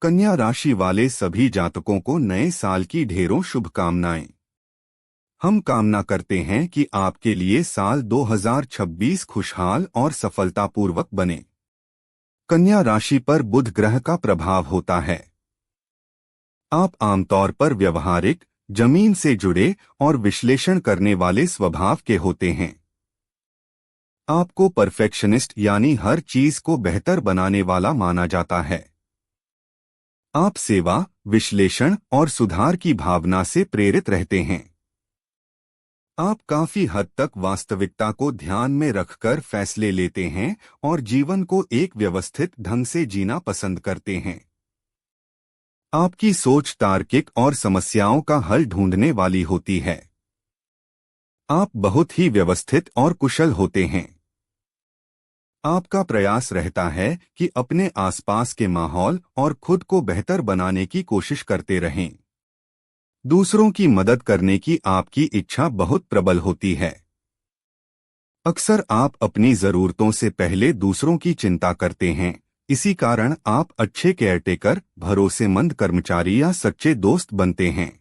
कन्या राशि वाले सभी जातकों को नए साल की ढेरों शुभकामनाएं। हम कामना करते हैं कि आपके लिए साल 2026 खुशहाल और सफलतापूर्वक बने। कन्या राशि पर बुध ग्रह का प्रभाव होता है। आप आमतौर पर व्यवहारिक, जमीन से जुड़े और विश्लेषण करने वाले स्वभाव के होते हैं। आपको परफेक्शनिस्ट यानी हर चीज को बेहतर बनाने वाला माना जाता है। आप सेवा, विश्लेषण और सुधार की भावना से प्रेरित रहते हैं। आप काफी हद तक वास्तविकता को ध्यान में रखकर फैसले लेते हैं और जीवन को एक व्यवस्थित ढंग से जीना पसंद करते हैं। आपकी सोच तार्किक और समस्याओं का हल ढूंढने वाली होती है। आप बहुत ही व्यवस्थित और कुशल होते हैं। आपका प्रयास रहता है कि अपने आसपास के माहौल और खुद को बेहतर बनाने की कोशिश करते रहें। दूसरों की मदद करने की आपकी इच्छा बहुत प्रबल होती है। अक्सर आप अपनी जरूरतों से पहले दूसरों की चिंता करते हैं। इसी कारण आप अच्छे केयरटेकर, भरोसेमंद कर्मचारी या सच्चे दोस्त बनते हैं।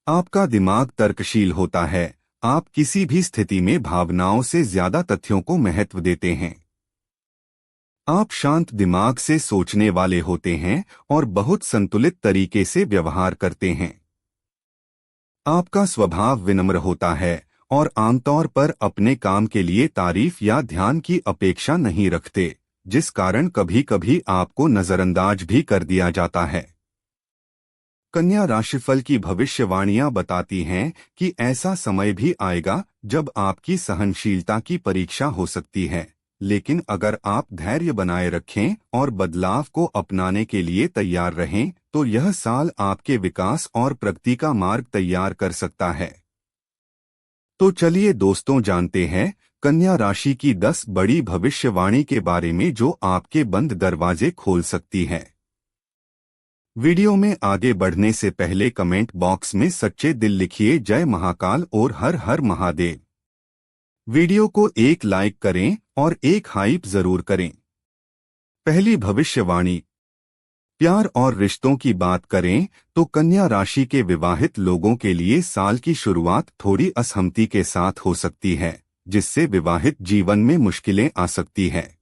आपका दिमाग तर्कशील होता है। आप किसी भी स्थिति में भावनाओं से ज्यादा तथ्यों को महत्व देते हैं। आप शांत दिमाग से सोचने वाले होते हैं और बहुत संतुलित तरीके से व्यवहार करते हैं। आपका स्वभाव विनम्र होता है और आमतौर पर अपने काम के लिए तारीफ या ध्यान की अपेक्षा नहीं रखते, जिस कारण कभी कभी आपको नजरअंदाज भी कर दिया जाता है। कन्या राशिफल की भविष्यवाणियां बताती हैं कि ऐसा समय भी आएगा जब आपकी सहनशीलता की परीक्षा हो सकती है, लेकिन अगर आप धैर्य बनाए रखें और बदलाव को अपनाने के लिए तैयार रहें, तो यह साल आपके विकास और प्रगति का मार्ग तैयार कर सकता है। तो चलिए दोस्तों, जानते हैं कन्या राशि की 10 बड़ी भविष्यवाणी के बारे में जो आपके बंद दरवाजे खोल सकती है। वीडियो में आगे बढ़ने से पहले कमेंट बॉक्स में सच्चे दिल लिखिए जय महाकाल और हर हर महादेव। वीडियो को एक लाइक करें और एक हाइप जरूर करें। पहली भविष्यवाणी, प्यार और रिश्तों की बात करें तो कन्या राशि के विवाहित लोगों के लिए साल की शुरुआत थोड़ी असहमति के साथ हो सकती है, जिससे विवाहित जीवन में मुश्किलें आ सकती है।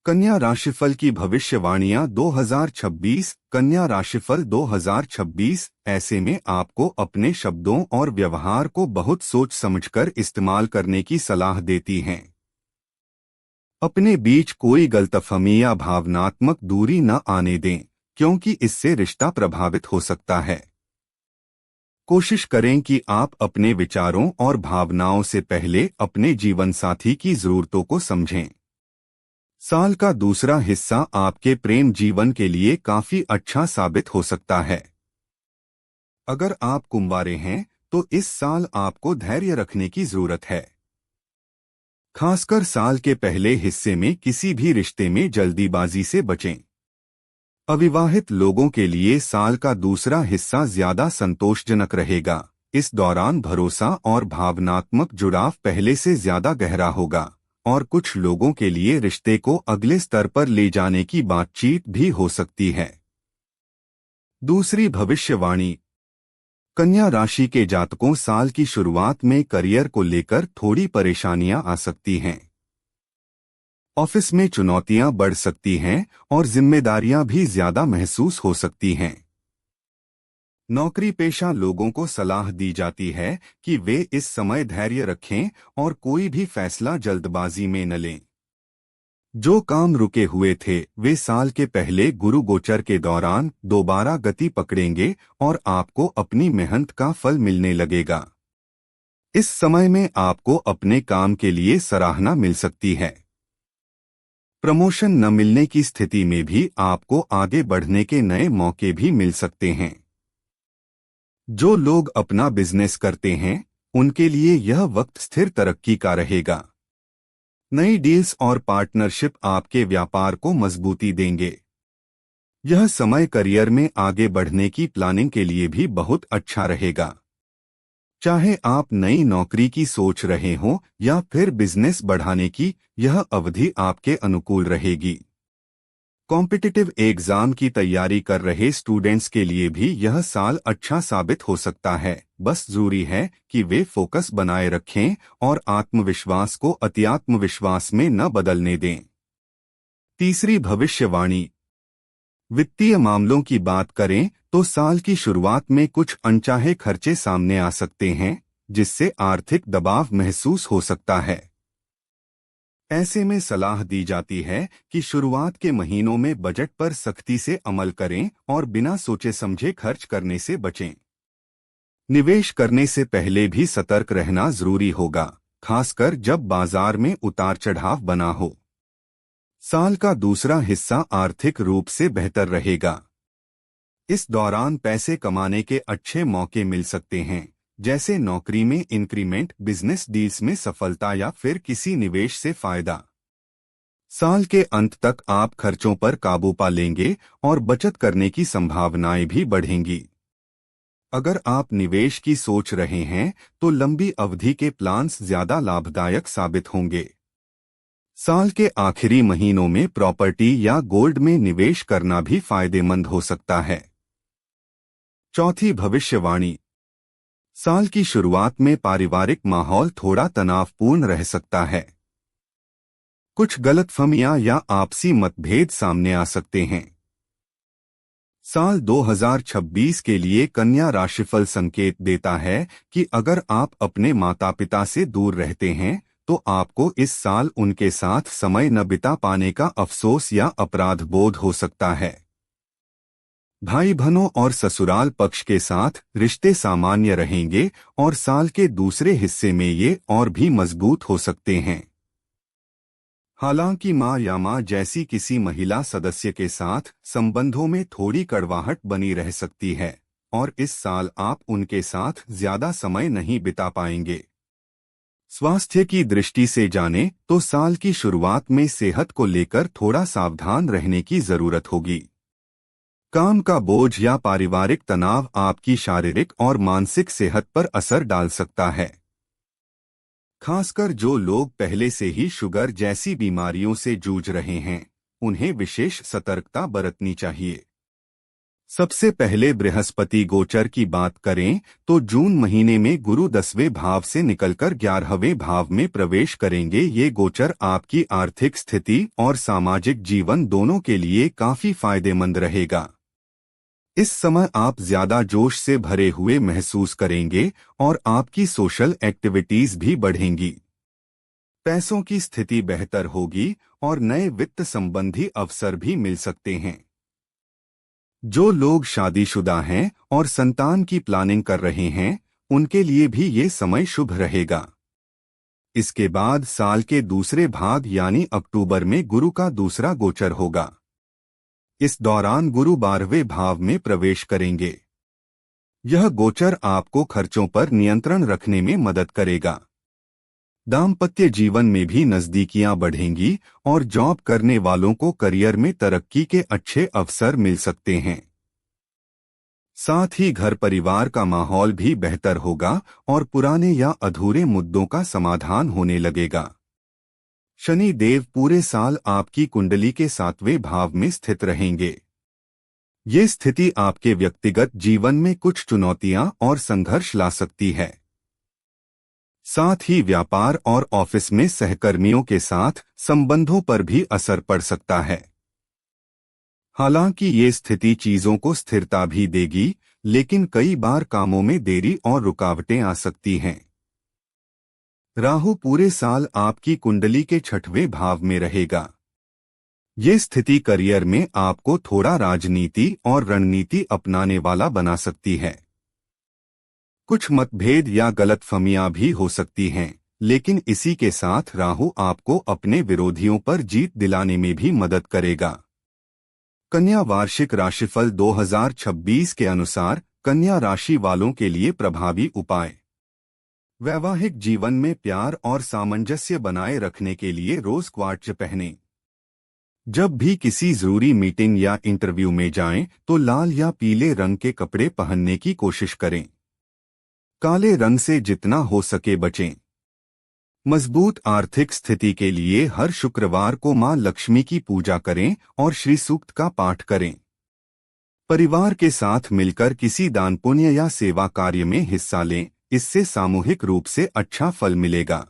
कन्या राशिफल की भविष्यवाणियां 2026। कन्या राशिफल 2026 ऐसे में आपको अपने शब्दों और व्यवहार को बहुत सोच समझकर इस्तेमाल करने की सलाह देती हैं। अपने बीच कोई गलतफहमी या भावनात्मक दूरी न आने दें, क्योंकि इससे रिश्ता प्रभावित हो सकता है। कोशिश करें कि आप अपने विचारों और भावनाओं से पहले अपने जीवनसाथी की जरूरतों को समझें। साल का दूसरा हिस्सा आपके प्रेम जीवन के लिए काफी अच्छा साबित हो सकता है। अगर आप कुंवारे हैं तो इस साल आपको धैर्य रखने की जरूरत है। खासकर साल के पहले हिस्से में किसी भी रिश्ते में जल्दीबाजी से बचें। अविवाहित लोगों के लिए साल का दूसरा हिस्सा ज्यादा संतोषजनक रहेगा। इस दौरान भरोसा और भावनात्मक जुड़ाव पहले से ज्यादा गहरा होगा और कुछ लोगों के लिए रिश्ते को अगले स्तर पर ले जाने की बातचीत भी हो सकती है। दूसरी भविष्यवाणी, कन्या राशि के जातकों साल की शुरुआत में करियर को लेकर थोड़ी परेशानियां आ सकती हैं। ऑफिस में चुनौतियां बढ़ सकती हैं और जिम्मेदारियां भी ज्यादा महसूस हो सकती हैं। नौकरी पेशा लोगों को सलाह दी जाती है कि वे इस समय धैर्य रखें और कोई भी फैसला जल्दबाजी में न लें। जो काम रुके हुए थे वे साल के पहले गुरु गोचर के दौरान दोबारा गति पकड़ेंगे और आपको अपनी मेहनत का फल मिलने लगेगा। इस समय में आपको अपने काम के लिए सराहना मिल सकती है। प्रमोशन न मिलने की स्थिति में भी आपको आगे बढ़ने के नए मौके भी मिल सकते हैं। जो लोग अपना बिजनेस करते हैं उनके लिए यह वक्त स्थिर तरक्की का रहेगा। नई डील्स और पार्टनरशिप आपके व्यापार को मजबूती देंगे। यह समय करियर में आगे बढ़ने की प्लानिंग के लिए भी बहुत अच्छा रहेगा। चाहे आप नई नौकरी की सोच रहे हों या फिर बिजनेस बढ़ाने की, यह अवधि आपके अनुकूल रहेगी। कॉम्पिटिटिव एग्जाम की तैयारी कर रहे स्टूडेंट्स के लिए भी यह साल अच्छा साबित हो सकता है। बस जरूरी है कि वे फोकस बनाए रखें और आत्मविश्वास को अतिआत्मविश्वास में न बदलने दें। तीसरी भविष्यवाणी। वित्तीय मामलों की बात करें तो साल की शुरुआत में कुछ अनचाहे खर्चे सामने आ सकते हैं, जिससे आर्थिक दबाव महसूस हो सकता है। ऐसे में सलाह दी जाती है कि शुरुआत के महीनों में बजट पर सख्ती से अमल करें और बिना सोचे समझे खर्च करने से बचें। निवेश करने से पहले भी सतर्क रहना जरूरी होगा, खासकर जब बाजार में उतार चढ़ाव बना हो। साल का दूसरा हिस्सा आर्थिक रूप से बेहतर रहेगा। इस दौरान पैसे कमाने के अच्छे मौके मिल सकते हैं, जैसे नौकरी में इंक्रीमेंट, बिजनेस डील्स में सफलता या फिर किसी निवेश से फायदा। साल के अंत तक आप खर्चों पर काबू पा लेंगे और बचत करने की संभावनाएं भी बढ़ेंगी। अगर आप निवेश की सोच रहे हैं तो लंबी अवधि के प्लान्स ज्यादा लाभदायक साबित होंगे। साल के आखिरी महीनों में प्रॉपर्टी या गोल्ड में निवेश करना भी फायदेमंद हो सकता है। चौथी भविष्यवाणी। साल की शुरुआत में पारिवारिक माहौल थोड़ा तनावपूर्ण रह सकता है। कुछ गलतफहमियां या आपसी मतभेद सामने आ सकते हैं। साल 2026 के लिए कन्या राशिफल संकेत देता है कि अगर आप अपने माता पिता से दूर रहते हैं तो आपको इस साल उनके साथ समय न बिता पाने का अफसोस या अपराध बोध हो सकता है। भाई बहनों और ससुराल पक्ष के साथ रिश्ते सामान्य रहेंगे और साल के दूसरे हिस्से में ये और भी मजबूत हो सकते हैं। हालांकि माँ या माँ जैसी किसी महिला सदस्य के साथ संबंधों में थोड़ी कड़वाहट बनी रह सकती है और इस साल आप उनके साथ ज्यादा समय नहीं बिता पाएंगे। स्वास्थ्य की दृष्टि से जानें तो साल की शुरुआत में सेहत को लेकर थोड़ा सावधान रहने की जरूरत होगी। काम का बोझ या पारिवारिक तनाव आपकी शारीरिक और मानसिक सेहत पर असर डाल सकता है। खासकर जो लोग पहले से ही शुगर जैसी बीमारियों से जूझ रहे हैं, उन्हें विशेष सतर्कता बरतनी चाहिए। सबसे पहले बृहस्पति गोचर की बात करें तो जून महीने में गुरु 10वें भाव से निकलकर 11वें भाव में प्रवेश करेंगे। ये गोचर आपकी आर्थिक स्थिति और सामाजिक जीवन दोनों के लिए काफी फायदेमंद रहेगा। इस समय आप ज्यादा जोश से भरे हुए महसूस करेंगे और आपकी सोशल एक्टिविटीज भी बढ़ेंगी। पैसों की स्थिति बेहतर होगी और नए वित्त संबंधी अवसर भी मिल सकते हैं। जो लोग शादीशुदा हैं और संतान की प्लानिंग कर रहे हैं, उनके लिए भी ये समय शुभ रहेगा। इसके बाद साल के दूसरे भाग यानी अक्टूबर में गुरु का दूसरा गोचर होगा। इस दौरान गुरु 12वें भाव में प्रवेश करेंगे। यह गोचर आपको खर्चों पर नियंत्रण रखने में मदद करेगा। दाम्पत्य जीवन में भी नजदीकियां बढ़ेंगी और जॉब करने वालों को करियर में तरक्की के अच्छे अवसर मिल सकते हैं। साथ ही घर परिवार का माहौल भी बेहतर होगा और पुराने या अधूरे मुद्दों का समाधान होने लगेगा। शनि देव पूरे साल आपकी कुंडली के 7वें भाव में स्थित रहेंगे। ये स्थिति आपके व्यक्तिगत जीवन में कुछ चुनौतियां और संघर्ष ला सकती है। साथ ही व्यापार और ऑफिस में सहकर्मियों के साथ संबंधों पर भी असर पड़ सकता है। हालांकि ये स्थिति चीजों को स्थिरता भी देगी, लेकिन कई बार कामों में देरी और रुकावटें आ सकती हैं। राहु पूरे साल आपकी कुंडली के 6वें भाव में रहेगा। ये स्थिति करियर में आपको थोड़ा राजनीति और रणनीति अपनाने वाला बना सकती है। कुछ मतभेद या गलतफहमियां भी हो सकती हैं, लेकिन इसी के साथ राहु आपको अपने विरोधियों पर जीत दिलाने में भी मदद करेगा। कन्या वार्षिक राशिफल 2026 के अनुसार कन्या राशि वालों के लिए प्रभावी उपाय। वैवाहिक जीवन में प्यार और सामंजस्य बनाए रखने के लिए रोज क्वार्ट्ज पहनें। जब भी किसी जरूरी मीटिंग या इंटरव्यू में जाएं तो लाल या पीले रंग के कपड़े पहनने की कोशिश करें। काले रंग से जितना हो सके बचें। मजबूत आर्थिक स्थिति के लिए हर शुक्रवार को मां लक्ष्मी की पूजा करें और श्री सूक्त का पाठ करें। परिवार के साथ मिलकर किसी दान पुण्य या सेवा कार्य में हिस्सा लें, इससे सामूहिक रूप से अच्छा फल मिलेगा।